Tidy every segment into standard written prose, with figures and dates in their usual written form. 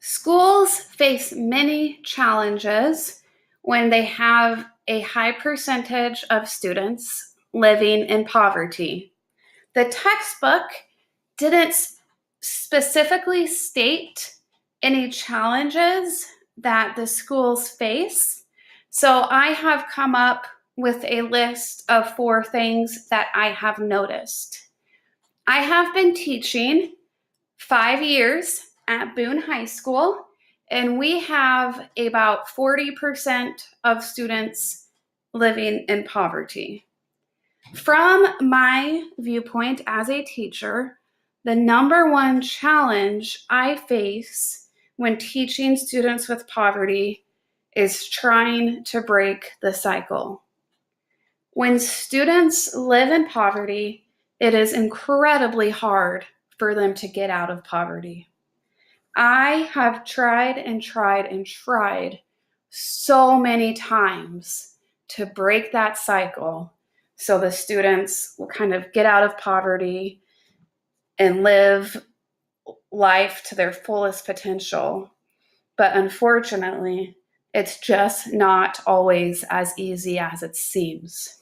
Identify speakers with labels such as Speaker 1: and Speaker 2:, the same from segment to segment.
Speaker 1: Schools face many challenges when they have a high percentage of students living in poverty. The textbook didn't specifically state any challenges that the schools face, so I have come up with a list of 4 things that I have noticed. I have been teaching 5 years at Boone High School, and we have about 40% of students living in poverty. From my viewpoint as a teacher, the number one challenge I face when teaching students with poverty is trying to break the cycle. When students live in poverty, it is incredibly hard for them to get out of poverty. I have tried and tried and tried so many times to break that cycle so the students will kind of get out of poverty and live life to their fullest potential. But unfortunately, it's just not always as easy as it seems.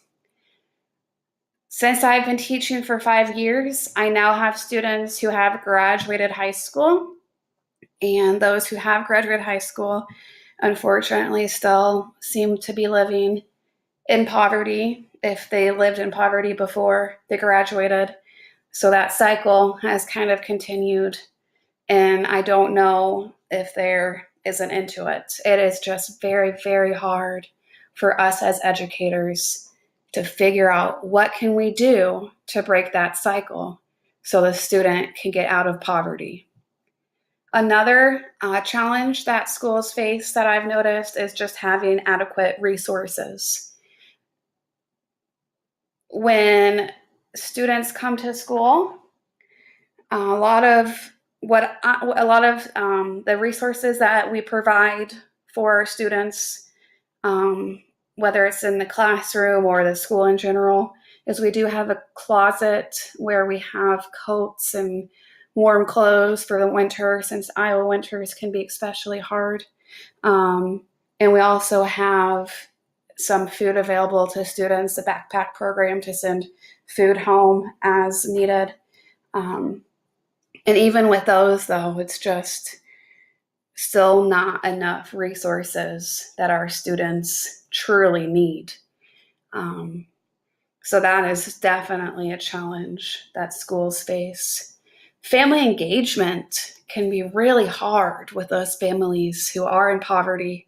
Speaker 1: Since I've been teaching for 5 years, I now have students who have graduated high school, and those who have graduated high school, unfortunately, still seem to be living in poverty if they lived in poverty before they graduated. So that cycle has kind of continued, and I don't know if there is an end to it. It is just very, very hard for us as educators to figure out what can we do to break that cycle so the student can get out of poverty. Another challenge that schools face that I've noticed is just having adequate resources. When students come to school, a lot of the resources that we provide for students, whether it's in the classroom or the school in general, is we do have a closet where we have coats and warm clothes for the winter, since Iowa winters can be especially hard. And we also have some food available to students, the backpack program to send food home as needed. And even with those, though, it's just still not enough resources that our students truly need. So that is definitely a challenge that schools face. Family engagement can be really hard with those families who are in poverty.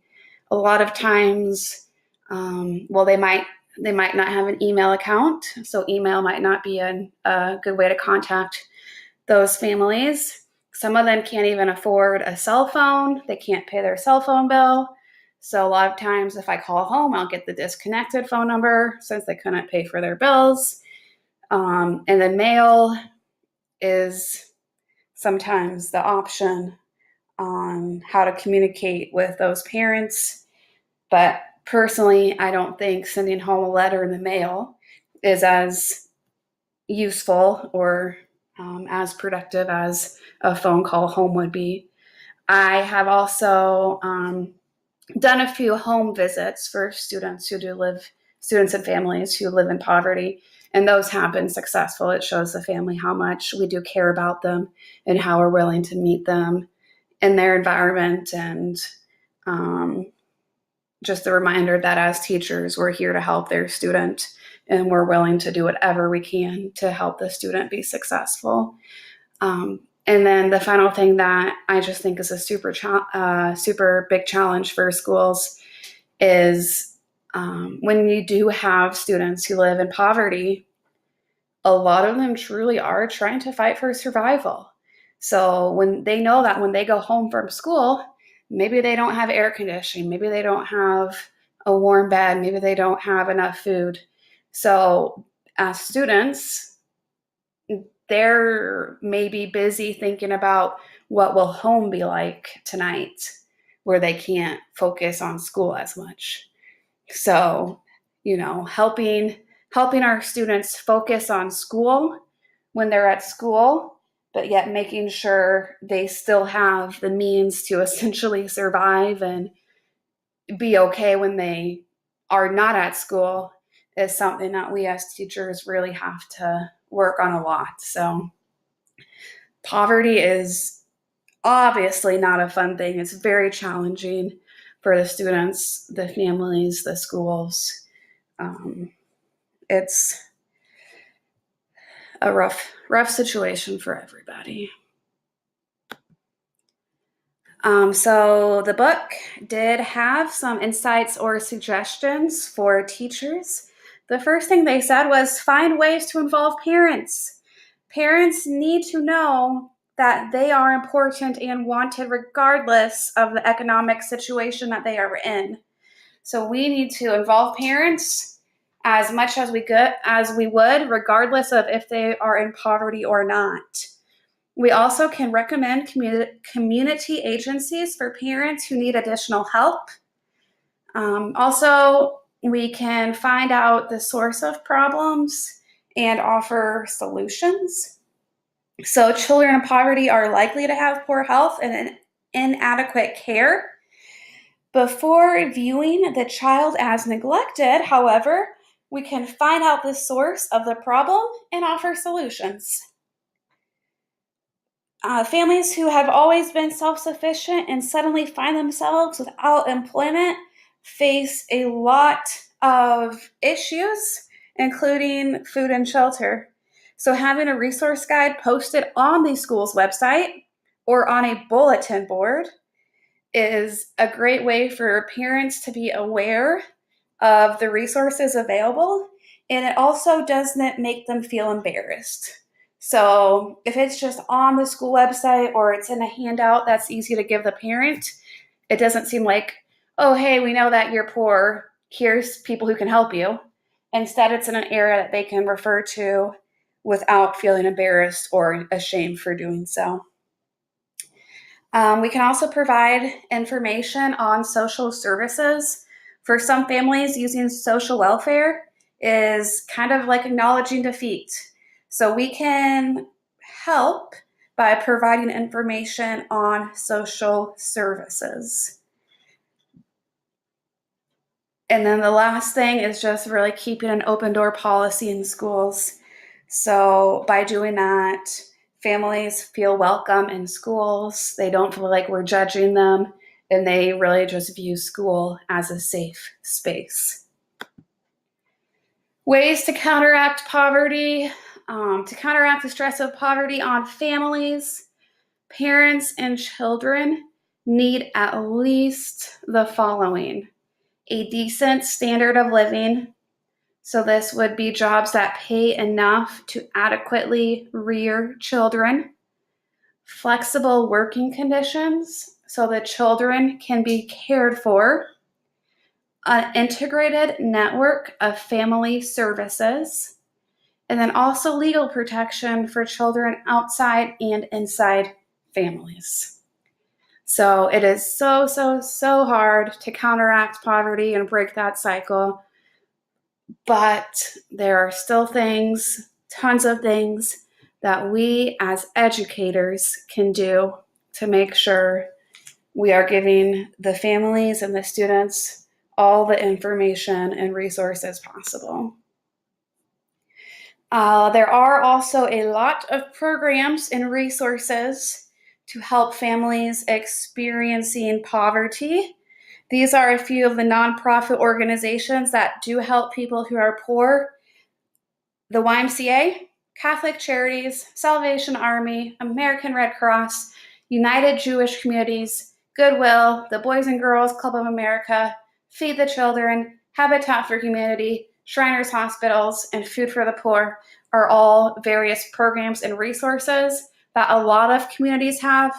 Speaker 1: A lot of times, they might not have an email account, so email might not be a good way to contact those families. Some of them can't even afford a cell phone. They can't pay their cell phone bill. So a lot of times if I call home, I'll get the disconnected phone number since they couldn't pay for their bills. And then mail is sometimes the option on how to communicate with those parents. But personally, I don't think sending home a letter in the mail is as useful or as productive as a phone call home would be. I have also done a few home visits for students and families who live in poverty, and those have been successful. It shows the family how much we do care about them and how we're willing to meet them in their environment, and just a reminder that as teachers, we're here to help their student, and we're willing to do whatever we can to help the student be successful. And then the final thing that I just think is a super big challenge for schools is when you do have students who live in poverty, a lot of them truly are trying to fight for survival. So when they know that when they go home from school, maybe they don't have air conditioning, maybe they don't have a warm bed, maybe they don't have enough food. So as students, they're maybe busy thinking about what will home be like tonight, where they can't focus on school as much. So, helping our students focus on school when they're at school, but yet making sure they still have the means to essentially survive and be okay when they are not at school is something that we as teachers really have to work on a lot. So poverty is obviously not a fun thing. It's very challenging for the students, the families, the schools. It's a rough situation for everybody. So the book did have some insights or suggestions for teachers. The first thing they said was find ways to involve parents. Parents need to know that they are important and wanted regardless of the economic situation that they are in. So we need to involve parents as much as we would, regardless of if they are in poverty or not. We also can recommend community agencies for parents who need additional help. Also, we can find out the source of problems and offer solutions. So children in poverty are likely to have poor health and inadequate care. Before viewing the child as neglected, however, we can find out the source of the problem and offer solutions. Families who have always been self-sufficient and suddenly find themselves without employment face a lot of issues, including food and shelter. So having a resource guide posted on the school's website or on a bulletin board is a great way for parents to be aware of the resources available, and it also doesn't make them feel embarrassed. So if it's just on the school website or it's in a handout that's easy to give the parent, it doesn't seem like, oh, hey, we know that you're poor. Here's people who can help you. Instead, it's in an area that they can refer to without feeling embarrassed or ashamed for doing so. We can also provide information on social services. For some families, using social welfare is kind of like acknowledging defeat. So we can help by providing information on social services. And then the last thing is just really keeping an open door policy in schools. So by doing that, families feel welcome in schools. They don't feel like we're judging them, and they really just view school as a safe space. Ways to counteract poverty, to counteract the stress of poverty on families, parents, and children need at least the following: a decent standard of living. So this would be jobs that pay enough to adequately rear children. Flexible working conditions so the children can be cared for. An integrated network of family services. And then also legal protection for children outside and inside families. So it is so hard to counteract poverty and break that cycle. But there are still things, tons of things that we as educators can do to make sure we are giving the families and the students all the information and resources possible. There are also a lot of programs and resources to help families experiencing poverty. These are a few of the nonprofit organizations that do help people who are poor: the YMCA, Catholic Charities, Salvation Army, American Red Cross, United Jewish Communities, Goodwill, the Boys and Girls Club of America, Feed the Children, Habitat for Humanity, Shriners Hospitals, and Food for the Poor are all various programs and resources that a lot of communities have.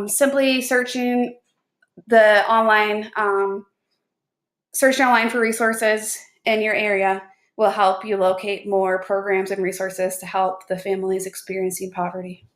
Speaker 1: Simply searching online for resources in your area will help you locate more programs and resources to help the families experiencing poverty.